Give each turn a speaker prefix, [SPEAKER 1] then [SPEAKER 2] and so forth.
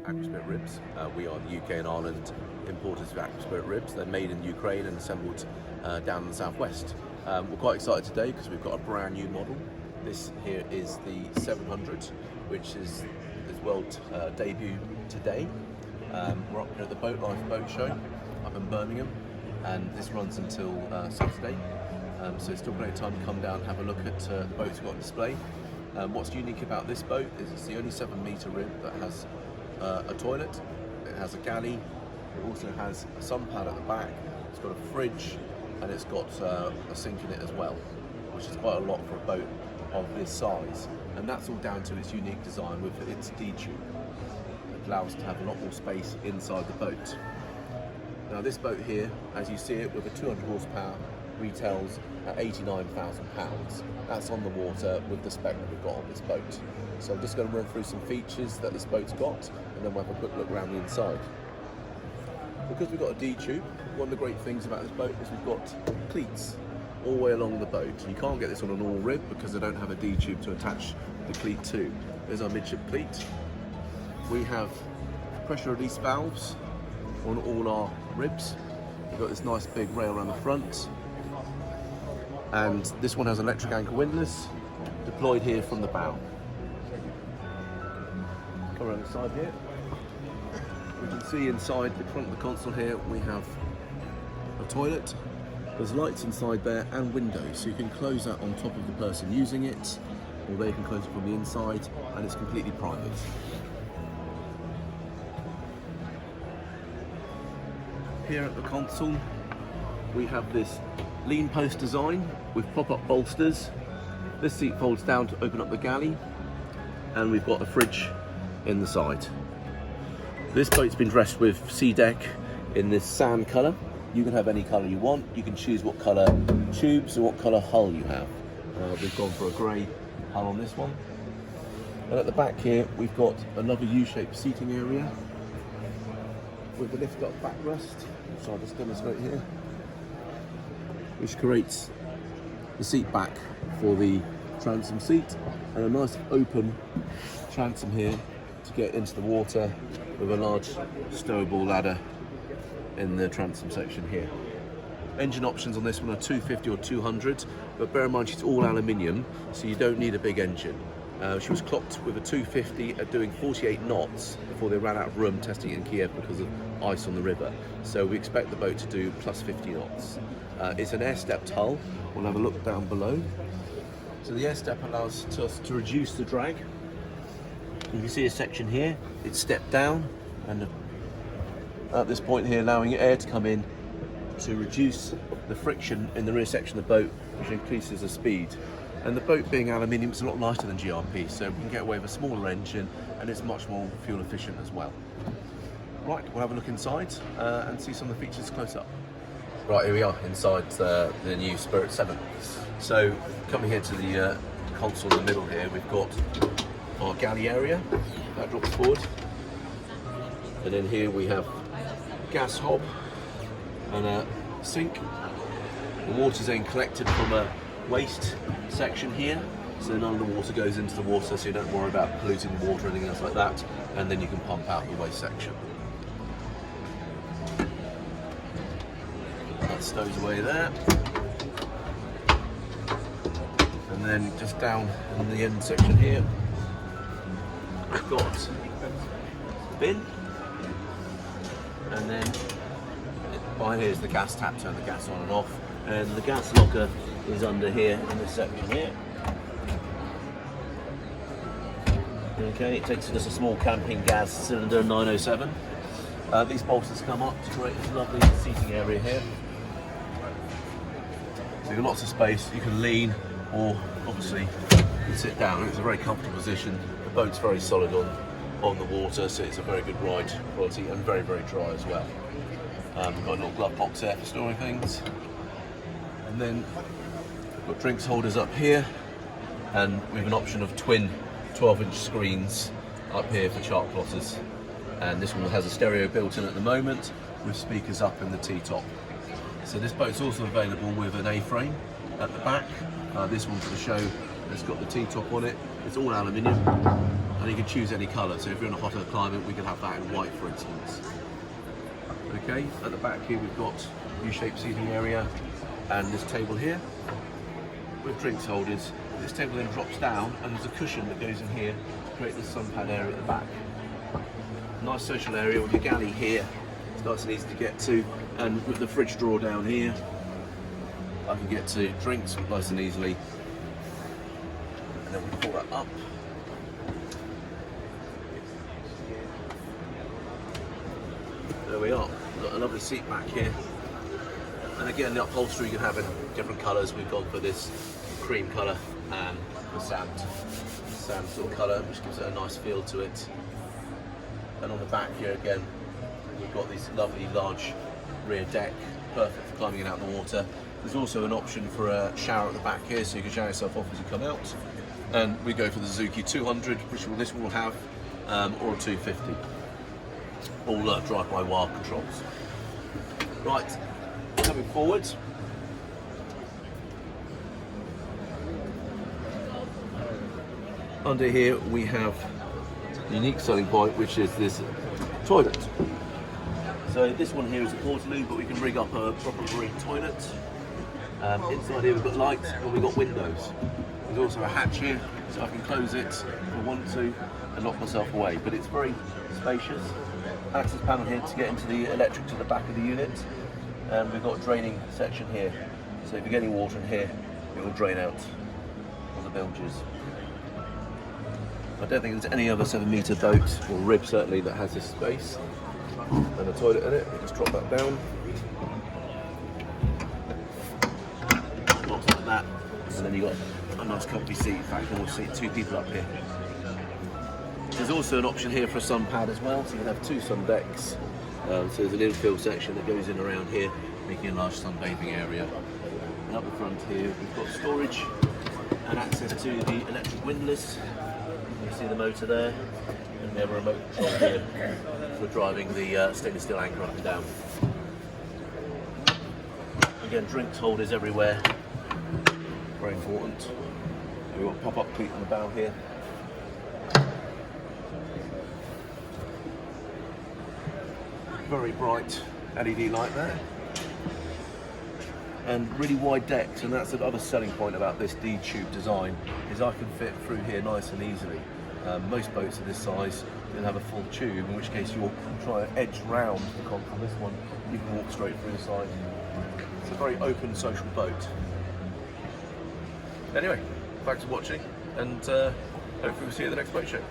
[SPEAKER 1] Aquaspirit ribs. We are the UK and Ireland importers of Aquaspirit ribs. They're made in Ukraine and assembled down in the southwest. We're quite excited today because we've got a brand new model. This here is the 700, which is world debut today. We're up here at the Boat Life Boat Show up in Birmingham, and this runs until Saturday. So it's still plenty of time to come down and have a look at the boats we've got on display. What's unique about this boat is it's the only 7-metre rib that has a toilet, it has a galley, it also has a sun pad at the back, it's got a fridge, and it's got a sink in it as well, which is quite a lot for a boat of this size. And that's all down to its unique design with its D-tube. It allows us to have a lot more space inside the boat. Now this boat here, as you see it, with a 200 horsepower, retails at £89,000. That's on the water with the spec that we've got on this boat. So I'm just going to run through some features that this boat's got, and then we'll have a quick look around the inside. Because we've got a D-tube, one of the great things about this boat is we've got cleats all the way along the boat. You can't get this on an all rib because they don't have a D-tube to attach the cleat to. There's our midship cleat. We have pressure release valves on all our ribs. We've got this nice big rail around the front, and this one has electric anchor windlass deployed here from the bow. Come around the side here. We can see inside the front of the console here we have a toilet. There's lights inside there and windows, so you can close that on top of the person using it, or they can close it from the inside, and it's completely private. Here at the console we have this lean post design with pop-up bolsters. This seat folds down to open up the galley, and we've got a fridge in the side. This boat's been dressed with sea deck in this sand colour. You can have any colour you want. You can choose what colour tubes or what colour hull you have. We've gone for a grey hull on this one. And at the back here we've got another U-shaped seating area with the lift up backrest, so I'll just demonstrate here, which creates the seat back for the transom seat, and a nice open transom here to get into the water with a large stowable ladder in the transom section here. Engine options on this one are 250 or 200, but bear in mind she's all aluminium, so you don't need a big engine. She was clocked with a 250 at doing 48 knots before they ran out of room testing it in Kiev because of ice on the river. So we expect the boat to do plus 50 knots. It's an air-stepped hull. We'll have a look down below. So the air step allows us to reduce the drag. You can see a section here, it's stepped down, and at this point here allowing air to come in to reduce the friction in the rear section of the boat, which increases the speed. And the boat being aluminium, it's a lot lighter than GRP, so we can get away with a smaller engine, and it's much more fuel efficient as well. Right, we'll have a look inside and see some of the features close up. Right, here we are inside the new Spirit 7. So coming here to the console in the middle here, we've got our galley area that drops forward, and then here we have gas hob and a sink. The water's then collected from a waste section here, so none of the water goes into the water, so you don't worry about polluting the water or anything else like that, and then you can pump out the waste section. That stows away there, and then just down in the end section here we've got the bin, and then behind here is the gas tap, turn the gas on and off, and the gas locker is under here in this section here. Okay, it takes just a small camping gas cylinder 907. These bolsters come up to create this lovely seating area here. So you've got lots of space, you can lean, or obviously you can sit down. It's a very comfortable position. The boat's very solid on the water, so it's a very good ride quality, and very, very dry as well. We've got a little glove box there for storing things. And then we've got drinks holders up here, and we have an option of twin 12-inch screens up here for chart plotters. And this one has a stereo built in at the moment with speakers up in the T-top. So this boat's also available with an A-frame at the back. This one for the show has got the T-top on it. It's all aluminium. and you can choose any colour. So if you're in a hotter climate, we can have that in white, for instance. Okay, at the back here we've got U-shaped seating area and this table here with drinks holders. This table then drops down and there's a cushion that goes in here to create this sun pad area at the back. Nice social area with your galley here. It's nice and easy to get to, and with the fridge drawer down here, I can get to drinks nice and easily. And then we pull that up. There we are. We've got a lovely seat back here. And again, the upholstery you can have in different colours. We've gone for this cream colour and the sand sort of colour, which gives it a nice feel to it. And on the back here again, we've got this lovely large rear deck, perfect for climbing in and out of the water. There's also an option for a shower at the back here, so you can shower yourself off as you come out. And we go for the Suzuki 200, which this will have, or a 250. All drive-by-wire controls. Right, coming forward. Under here we have a unique selling point, which is this toilet. So this one here is a portaloo, but we can rig up a proper marine toilet. Inside here we've got lights and we've got windows. There's also a hatch here, so I can close it if I want to and lock myself away. But it's very spacious. Access panel here to get into the electric to the back of the unit. And we've got a draining section here. So if you're getting water in here, it will drain out of the bilges. I don't think there's any other 7-metre boat, or rib certainly, that has this space. And a toilet in it, you just drop that down. Locks like that. And then you've got a nice comfy seat. In fact, you can always seat 2 people up here. There's also an option here for a sun pad as well, so you can have 2 sun decks. So there's an infill section that goes in around here, making a large sunbathing area. And up the front here, we've got storage and access to the electric windlass. You see the motor there, and we have a remote control here for driving the stainless steel anchor up and down. Again, drinks holders everywhere, very important. We've got pop-up cleat on the bow here. Very bright LED light there. And really wide decks, and that's the other selling point about this D-tube design, is I can fit through here nice and easily. Most boats of this size will have a full tube, in which case you'll try to edge round the conch. On this one, you can walk straight through the side. It's a very open, social boat. Anyway, thanks for watching, and hopefully we'll see you at the next boat show.